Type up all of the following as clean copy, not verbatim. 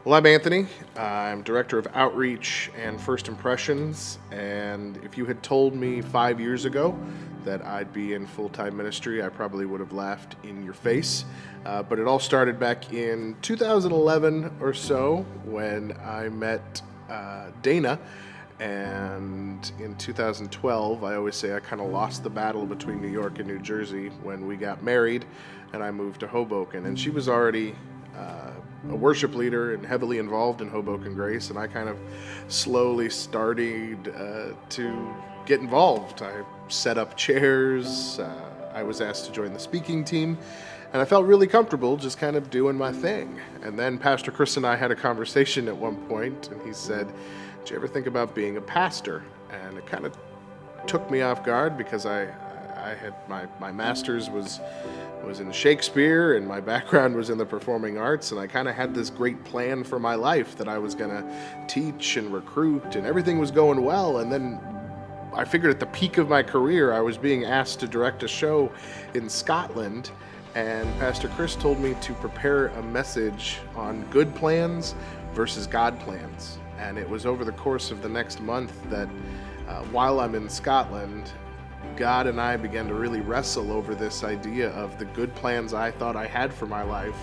Well, I'm Anthony. I'm Director of Outreach and First Impressions. And if you had told me 5 years ago that I'd be in full time ministry, I probably would have laughed in your face. But it all started back in 2011 or so when I met Dana. And in 2012, I always say I kind of lost the battle between New York and New Jersey when we got married and I moved to Hoboken. And she was already a worship leader and heavily involved in Hoboken Grace, and I kind of slowly started to get involved. I set up chairs, I was asked to join the speaking team, and I felt really comfortable just kind of doing my thing. And then Pastor Chris and I had a conversation at one point, and he said, "Did you ever think about being a pastor?" And it kind of took me off guard because I had my master's was in Shakespeare and my background was in the performing arts, and I kind of had this great plan for my life that I was going to teach and recruit and everything was going well. And then I figured at the peak of my career I was being asked to direct a show in Scotland, and Pastor Chris told me to prepare a message on good plans versus God plans. And it was over the course of the next month that while I'm in Scotland, God and I began to really wrestle over this idea of the good plans I thought I had for my life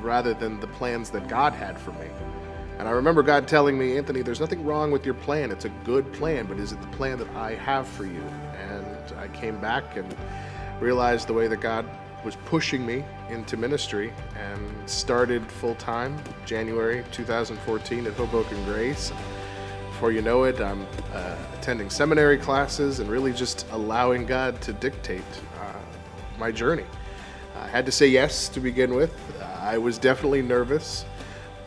rather than the plans that God had for me. And I remember God telling me, "Anthony, there's nothing wrong with your plan. It's a good plan, but is it the plan that I have for you?" And I came back and realized the way that God was pushing me into ministry and started full-time January 2014 at Hoboken Grace. Before you know it, I'm attending seminary classes and really just allowing God to dictate my journey. I had to say yes to begin with. I was definitely nervous,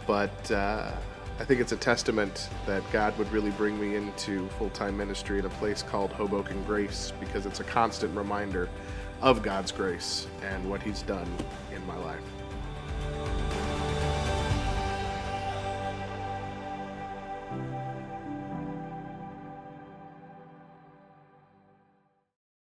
but I think it's a testament that God would really bring me into full-time ministry in a place called Hoboken Grace, because it's a constant reminder of God's grace and what He's done in my life.